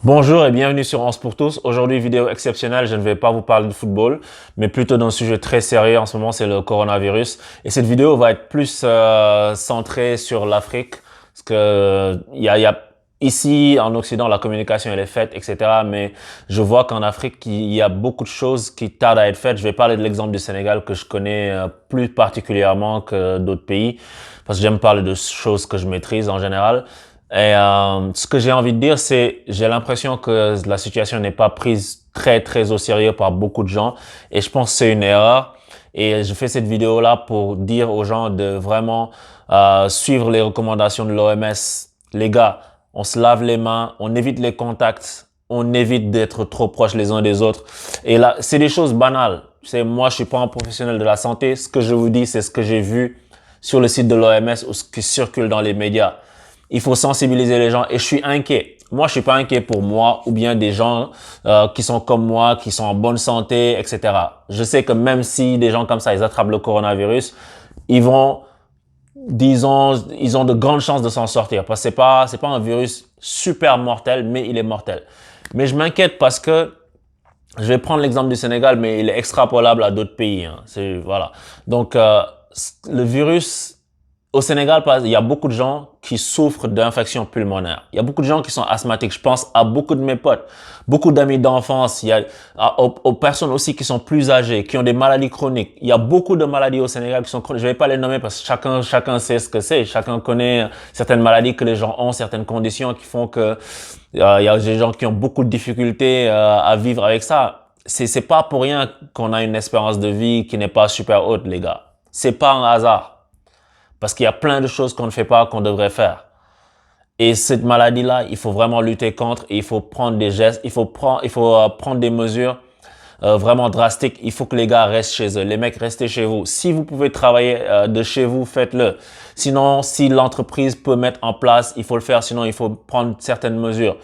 Bonjour et bienvenue sur 11 pour tous. Aujourd'hui, vidéo exceptionnelle, je ne vais pas vous parler de football, mais plutôt d'un sujet très sérieux en ce moment, c'est le coronavirus. Et cette vidéo va être plus centrée sur l'Afrique, parce que ici, en Occident, la communication elle est faite, etc. Mais je vois qu'en Afrique, il y a beaucoup de choses qui tardent à être faites. Je vais parler de l'exemple du Sénégal que je connais plus particulièrement que d'autres pays, parce que j'aime parler de choses que je maîtrise en général. Et ce que j'ai envie de dire, c'est j'ai l'impression que la situation n'est pas prise très au sérieux par beaucoup de gens et je pense que c'est une erreur. Et je fais cette vidéo-là pour dire aux gens de vraiment suivre les recommandations de l'OMS. Les gars, on se lave les mains, on évite les contacts, on évite d'être trop proches les uns des autres. Et là, c'est des choses banales. Moi, je suis pas un professionnel de la santé. Ce que je vous dis, c'est ce que j'ai vu sur le site de l'OMS ou ce qui circule dans les médias. Il faut sensibiliser les gens et je suis inquiet. Moi, je suis pas inquiet pour moi ou bien des gens qui sont comme moi, qui sont en bonne santé, etc. Je sais que même si des gens comme ça, ils attrapent le coronavirus, ils vont, disons, ils ont de grandes chances de s'en sortir parce que c'est pas un virus super mortel, mais il est mortel. Mais je m'inquiète parce que je vais prendre l'exemple du Sénégal, mais il est extrapolable à d'autres pays. Hein. Voilà. Donc, le virus au Sénégal, il y a beaucoup de gens qui souffrent d'infections pulmonaires. Il y a beaucoup de gens qui sont asthmatiques. Je pense à beaucoup de mes potes, beaucoup d'amis d'enfance. Il y a aux personnes aussi qui sont plus âgées, qui ont des maladies chroniques. Il y a beaucoup de maladies au Sénégal qui sont chroniques. Je vais pas les nommer parce que chacun sait ce que c'est. Chacun connaît certaines maladies que les gens ont, certaines conditions qui font que il y a des gens qui ont beaucoup de difficultés à vivre avec ça. C'est pas pour rien qu'on a une espérance de vie qui n'est pas super haute, les gars. C'est pas un hasard. Parce qu'il y a plein de choses qu'on ne fait pas, qu'on devrait faire. Et cette maladie-là, il faut vraiment lutter contre et il faut prendre des gestes, il faut prendre des mesures vraiment drastiques. Il faut que les gars restent chez eux. Les mecs, restez chez vous. Si vous pouvez travailler de chez vous, faites-le. Sinon, si l'entreprise peut mettre en place, il faut le faire. Sinon, il faut prendre certaines mesures.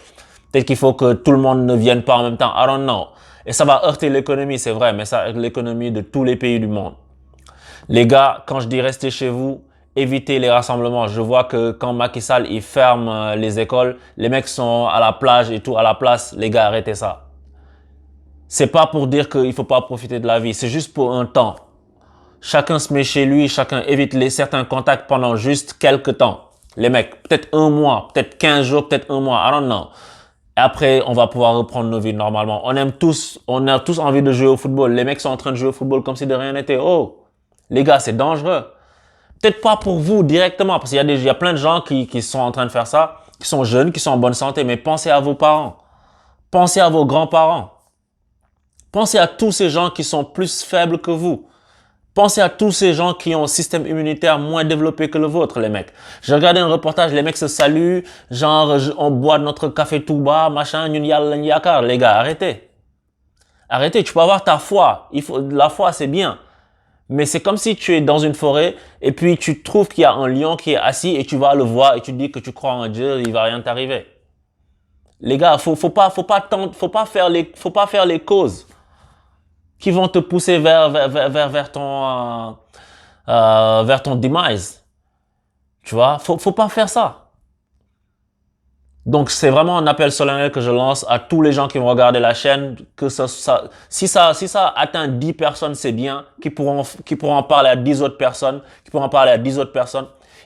Peut-être qu'il faut que tout le monde ne vienne pas en même temps. I don't know. Et ça va heurter l'économie, c'est vrai, mais ça heurte l'économie de tous les pays du monde. Les gars, quand je dis restez chez vous, évitez les rassemblements. Je vois que quand Macky Sall, il ferme les écoles, les mecs sont à la plage et tout, à la place. Les gars, arrêtez ça. C'est pas pour dire qu'il faut pas profiter de la vie. C'est juste pour un temps. Chacun se met chez lui, chacun évite certains contacts pendant juste quelques temps. Les mecs, peut-être un mois, peut-être 15 jours, peut-être un mois, I don't know. Et après, on va pouvoir reprendre nos vies normalement. On a tous envie de jouer au football. Les mecs sont en train de jouer au football comme si de rien n'était. Oh, les gars, c'est dangereux. Peut-être pas pour vous directement, parce qu'il y a plein de gens qui sont en train de faire ça, qui sont jeunes, qui sont en bonne santé, mais pensez à vos parents. Pensez à vos grands-parents. Pensez à tous ces gens qui sont plus faibles que vous. Pensez à tous ces gens qui ont un système immunitaire moins développé que le vôtre, les mecs. J'ai regardé un reportage, les mecs se saluent, genre, on boit notre café tout bas, machin, ñun yalla lañ yaakaar. Les gars, arrêtez. Arrêtez, tu peux avoir ta foi. La foi, c'est bien. Mais c'est comme si tu es dans une forêt et puis tu trouves qu'il y a un lion qui est assis et tu vas le voir et tu te dis que tu crois en Dieu, il va rien t'arriver. Les gars, faut pas faire les causes qui vont te pousser vers ton demise. Tu vois, faut pas faire ça. Donc, c'est vraiment un appel solennel que je lance à tous les gens qui vont regarder la chaîne, si ça atteint 10 personnes, c'est bien, qui pourront en parler à 10 autres personnes,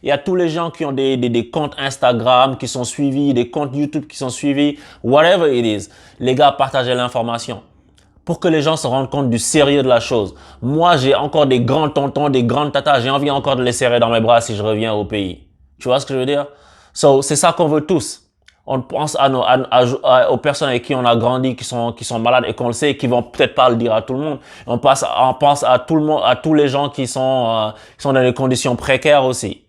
Et à tous les gens qui ont des comptes Instagram qui sont suivis, des comptes YouTube qui sont suivis, whatever it is. Les gars, partagez l'information pour que les gens se rendent compte du sérieux de la chose. Moi, j'ai encore des grands tontons, des grandes tatas, j'ai envie encore de les serrer dans mes bras si je reviens au pays. Tu vois ce que je veux dire? C'est ça qu'on veut tous. On pense aux personnes avec qui on a grandi, qui sont malades et qu'on le sait, et qui vont peut-être pas le dire à tout le monde. On pense à tout le monde, à tous les gens qui sont dans des conditions précaires aussi.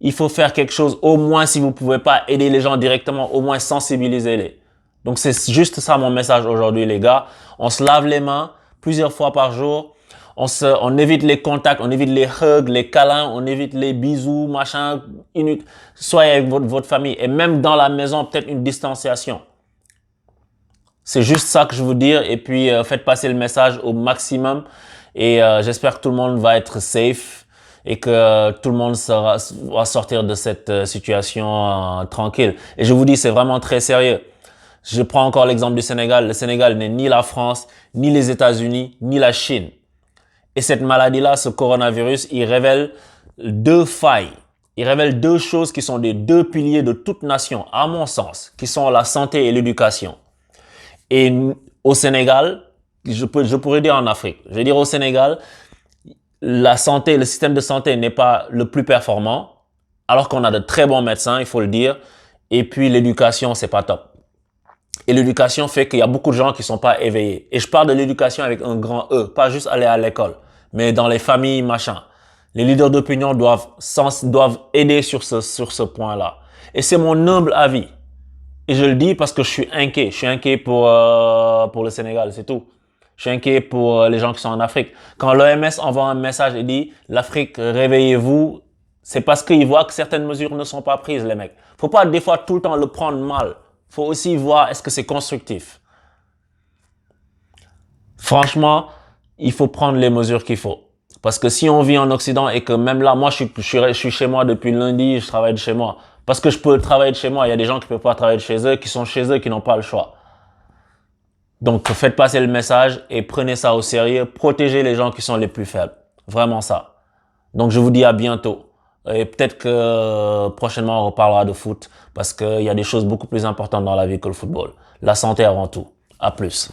Il faut faire quelque chose, au moins si vous pouvez pas aider les gens directement, au moins sensibiliser-les. Donc c'est juste ça mon message aujourd'hui, les gars. On se lave les mains plusieurs fois par jour. On évite les contacts, on évite les hugs, les câlins, on évite les bisous, machin, soyez avec votre famille. Et même dans la maison, peut-être une distanciation. C'est juste ça que je veux dire. Et puis, faites passer le message au maximum. Et j'espère que tout le monde va être safe et que tout le monde va sortir de cette situation tranquille. Et je vous dis, c'est vraiment très sérieux. Je prends encore l'exemple du Sénégal. Le Sénégal n'est ni la France, ni les États-Unis, ni la Chine. Et cette maladie-là, ce coronavirus, il révèle deux failles. Il révèle deux choses qui sont des deux piliers de toute nation, à mon sens, qui sont la santé et l'éducation. Et au Sénégal, je pourrais dire en Afrique, je vais dire au Sénégal, la santé, le système de santé n'est pas le plus performant, alors qu'on a de très bons médecins, il faut le dire. Et puis l'éducation, c'est pas top. Et l'éducation fait qu'il y a beaucoup de gens qui sont pas éveillés. Et je parle de l'éducation avec un grand E, pas juste aller à l'école, mais dans les familles, machin. Les leaders d'opinion doivent aider sur ce point-là. Et c'est mon humble avis. Et je le dis parce que je suis inquiet. Je suis inquiet pour le Sénégal, c'est tout. Je suis inquiet pour les gens qui sont en Afrique. Quand l'OMS envoie un message et dit « L'Afrique, réveillez-vous », c'est parce qu'ils voient que certaines mesures ne sont pas prises, les mecs. Faut pas des fois tout le temps le prendre mal. Faut aussi voir est-ce que c'est constructif. Franchement, il faut prendre les mesures qu'il faut. Parce que si on vit en Occident et que même là, moi, je suis chez moi depuis lundi, je travaille de chez moi. Parce que je peux travailler de chez moi. Il y a des gens qui peuvent pas travailler de chez eux, qui sont chez eux, qui n'ont pas le choix. Donc, faites passer le message et prenez ça au sérieux. Protégez les gens qui sont les plus faibles. Vraiment ça. Donc, je vous dis à bientôt. Et peut-être que prochainement, on reparlera de foot parce qu'il y a des choses beaucoup plus importantes dans la vie que le football. La santé avant tout. À plus.